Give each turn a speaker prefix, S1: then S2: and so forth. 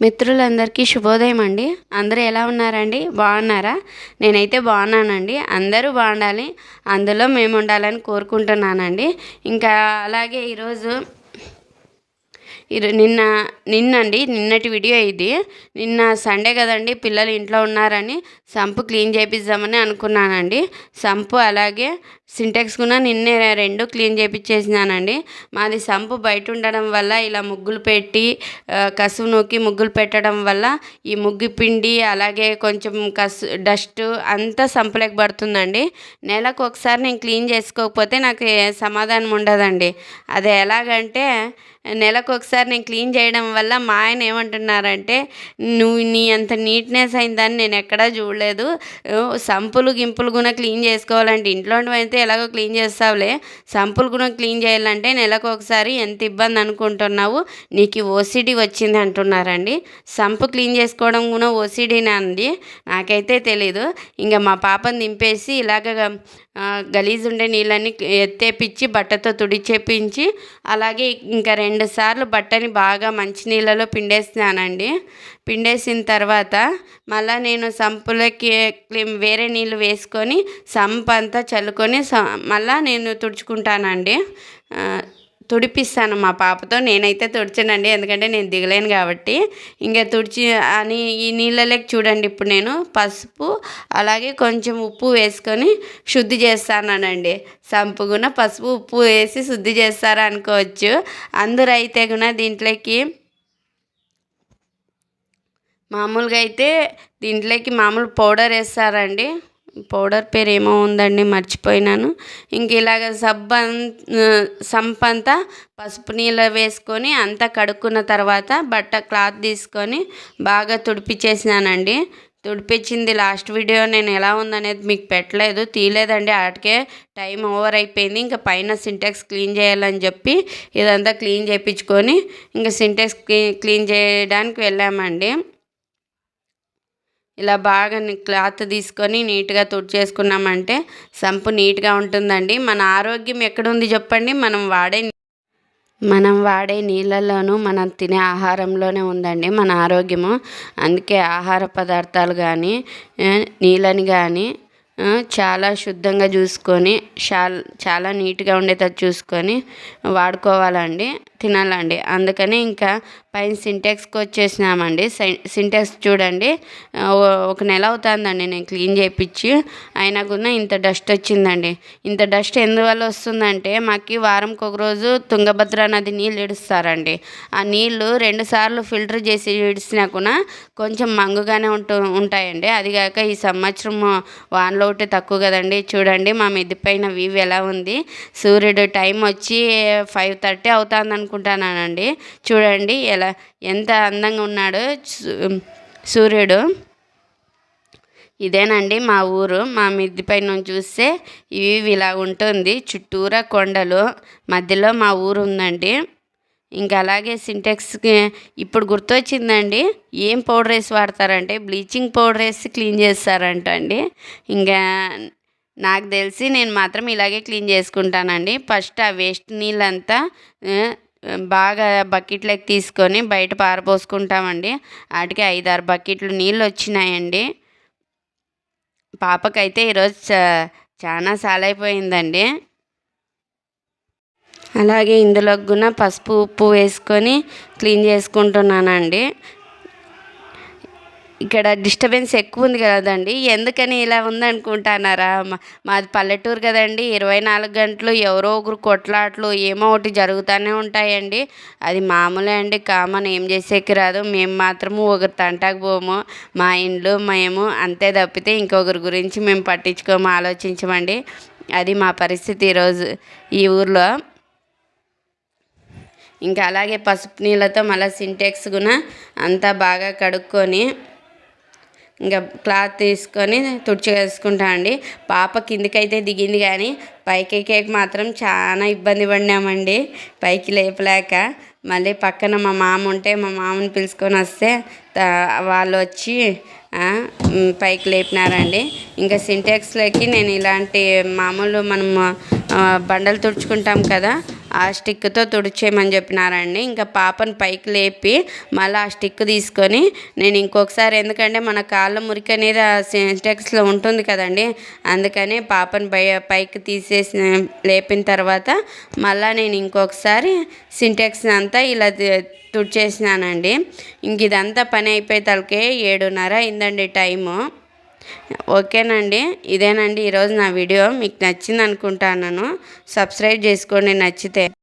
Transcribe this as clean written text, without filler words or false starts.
S1: మిత్రులందరికీ శుభోదయం అండి. అందరూ ఎలా ఉన్నారండి? బాగున్నారా? నేనైతే బాగున్నానండి. అందరూ బాగుండాలి, అందులో మేము ఉండాలని కోరుకుంటున్నానండి. ఇంకా అలాగే ఈరోజు నిన్నటి వీడియో ఇది. నిన్న సండే కదండి, పిల్లలు ఇంట్లో ఉన్నారని సంపు క్లీన్ చేపిద్దామని అనుకున్నానండి. సంపు అలాగే సింటెక్స్ కూడా నిన్నే రెండు క్లీన్ చేపించేసినానండి. మాది సంపు బయట ఉండడం వల్ల ఇలా ముగ్గులు పెట్టి కసువు నూకి ముగ్గులు పెట్టడం వల్ల ఈ ముగ్గు పిండి అలాగే కొంచెం డస్ట్ అంతా సంపులోకి పడుతుందండి. నెలకు ఒకసారి నేను క్లీన్ చేసుకోకపోతే నాకు సమాధానం ఉండదండి. అది ఎలాగంటే, నెలకు ఒకసారి నేను క్లీన్ చేయడం వల్ల మా ఆయన ఏమంటున్నారంటే, నువ్వు నీ అంత నీట్నెస్ అయిందని నేను ఎక్కడా చూడలేదు. సంపులు గింపులు కూడా క్లీన్ చేసుకోవాలంటే ఇంట్లోనివైతే ఎలాగో క్లీన్ చేస్తావులే, సంపులు కూడా క్లీన్ చేయాలంటే నెలకు ఒకసారి ఎంత ఇబ్బంది అనుకుంటున్నావు, నీకు ఓసిడి వచ్చింది అంటున్నారండి. సంపు క్లీన్ చేసుకోవడం కూడా ఓసిడీనా అండి? నాకైతే తెలీదు. ఇంకా మా పాపని దింపేసి ఇలాగ గలీజ్ ఉండే నీళ్ళని ఎత్తేపించి బట్టతో తుడిచేపించి అలాగే ఇంకా 2 సార్లు బట్టని బాగా మంచినీళ్ళలో పిండేసినానండి. పిండేసిన తర్వాత మళ్ళీ నేను సంపులకి వేరే నీళ్ళు వేసుకొని సంపు అంతా చల్లుకొని మళ్ళీ నేను తుడుచుకుంటానండి. తుడిపిస్తాను మా పాపతో. నేనైతే తుడిచానండి, ఎందుకంటే నేను దిగలేను కాబట్టి. ఇంకా ఈ నీళ్ళలోకి చూడండి, ఇప్పుడు నేను పసుపు అలాగే కొంచెం ఉప్పు వేసుకొని శుద్ధి చేస్తానండి. సంపు కూడా పసుపు ఉప్పు వేసి శుద్ధి చేస్తారా అనుకోవచ్చు. అందరూ అయితే కూడా దీంట్లోకి మామూలుగా అయితే దీంట్లోకి మామూలు పౌడర్ వేస్తారండి. పౌడర్ పేరు ఏమో ఉందండి, మర్చిపోయినాను. ఇంక ఇలాగ సంపంతా పసుపు నీళ్ళు వేసుకొని అంతా కడుక్కున్న తర్వాత క్లాత్ తీసుకొని బాగా తుడిపించేసినానండి. తుడిపించింది లాస్ట్ వీడియో నేను ఎలా ఉందనేది మీకు పెట్టలేదు, తీయలేదండి. ఆటకే టైం ఓవర్ అయిపోయింది. ఇంకా పైన సింటెక్స్ క్లీన్ చేయాలని చెప్పి ఇదంతా క్లీన్ చేయించుకొని ఇంకా సింటెక్స్ క్లీన్ చేయడానికి వెళ్ళామండి. ఇలా బాగా క్లాత్ తీసుకొని నీట్గా తుడిచేసుకున్నామంటే సంపు నీట్గా ఉంటుందండి. మన ఆరోగ్యం ఎక్కడుంది చెప్పండి? మనం వాడే నీళ్ళల్లోనూ మనం తినే ఆహారంలోనే ఉందండి మన ఆరోగ్యము. అందుకే ఆహార పదార్థాలు కానీ నీళ్ళని కానీ చాలా శుద్ధంగా చూసుకొని చాలా నీట్గా ఉండేటట్టు చూసుకొని వాడుకోవాలండి, తినాలండి. అందుకని ఇంకా పైన సింటెక్స్కి వచ్చేసినామండి. సింటెక్స్ చూడండి, 1 నెల అవుతుందండి నేను క్లీన్ చేయించి, అయినా కూడా ఇంత డస్ట్ వచ్చిందండి. ఇంత డస్ట్ ఎందువల్ల వస్తుందంటే, మాకు వారంకి ఒక రోజు తుంగభద్ర నది నీళ్ళు ఇడుస్తారండి. ఆ నీళ్ళు 2 సార్లు ఫిల్టర్ చేసి ఇడిచినా కూడా కొంచెం మంగుగానే ఉంటాయండి. అదిగాక ఈ సంవత్సరం వానలో ఒకటి తక్కువ కదండి. చూడండి మా మిద్ది పైన వ్యూ ఎలా ఉంది. సూర్యుడు టైం వచ్చి 5:30 అవుతుంది అనుకుంటానండి. చూడండి ఎంత అందంగా ఉన్నాడో సూర్యుడు. ఇదేనండి మా ఊరు. మా మిద్ది పై నుంచి చూస్తే ఇవి ఇలా ఉంటుంది. చుట్టూరా కొండలు, మధ్యలో మా ఊరు ఉందండి. ఇంకా అలాగే సింటెక్స్కి ఇప్పుడు గుర్తొచ్చిందండి, ఏం పౌడర్ వేసి వాడతారంటే బ్లీచింగ్ పౌడర్ వేసి క్లీన్ చేస్తారంట అండి. ఇంకా నాకు తెలిసి నేను మాత్రం ఇలాగే క్లీన్ చేసుకుంటానండి. ఫస్ట్ ఆ వేస్ట్ నీళ్ళంతా బాగా బకెట్లోకి తీసుకొని బయట పారపోసుకుంటామండి. వాటికి 5-6 బకెట్లు నీళ్ళు వచ్చినాయండి. పాపకైతే ఈరోజు చాలా సాలైపోయిందండి. అలాగే ఇందులో కూడా పసుపు ఉప్పు వేసుకొని క్లీన్ చేసుకుంటున్నానండి. ఇక్కడ డిస్టర్బెన్స్ ఎక్కువ ఉంది కదండి, ఎందుకని ఇలా ఉందనుకుంటున్నారా? మాది పల్లెటూరు కదండి. 24 గంటలు ఎవరో ఒకరు కొట్లాట్లు ఏమో ఒకటి జరుగుతూనే ఉంటాయండి. అది మామూలే అండి, కామన్. ఏం చేసేకి రాదు. మేము మాత్రము ఒకరి తంటాకు పోము. మా ఇండ్లు మేము అంతే తప్పితే ఇంకొకరి గురించి మేము పట్టించుకోము, ఆలోచించమండి. అది మా పరిస్థితి ఈరోజు ఈ ఊర్లో. ఇంకా అలాగే పసుపు నీళ్ళతో మళ్ళీ సింటెక్స్ కూడా అంతా బాగా కడుక్కొని ఇంకా క్లాత్ తీసుకొని తుడిచేసుకుంటా అండి. పాప కిందికైతే దిగింది, కానీ పైకి ఎక్కేకి మాత్రం చాలా ఇబ్బంది పడినామండి, పైకి లేపలేక. మళ్ళీ పక్కన మా మామ ఉంటే మా మామని పిలుచుకొని వస్తే వాళ్ళు వచ్చి పైకి లేపినారండి. ఇంకా సింటెక్స్లోకి నేను ఇలాంటి మామూలు మనం బండలు తుడుచుకుంటాం కదా, ఆ స్టిక్తో తుడిచేయమని చెప్పినారండి. ఇంకా పాపను పైకి లేపి మళ్ళీ ఆ స్టిక్ తీసుకొని నేను ఇంకొకసారి, ఎందుకంటే మన కాళ్ళ మురికి అనేది ఆ సింటెక్స్లో ఉంటుంది కదండి, అందుకని పాపను పైకి తీసేసి లేపిన తర్వాత మళ్ళీ నేను ఇంకొకసారి సింటెక్స్ అంతా ఇలా తుడిచేసినానండి. ఇంక ఇదంతా పని అయిపోయే తలకే 7:30 అయిందండి టైము. ఓకేనండి, ఇదేనండి ఈరోజు నా వీడియో. మీకు నచ్చింది అనుకుంటాను. సబ్స్క్రైబ్ చేసుకోండి నచ్చితే.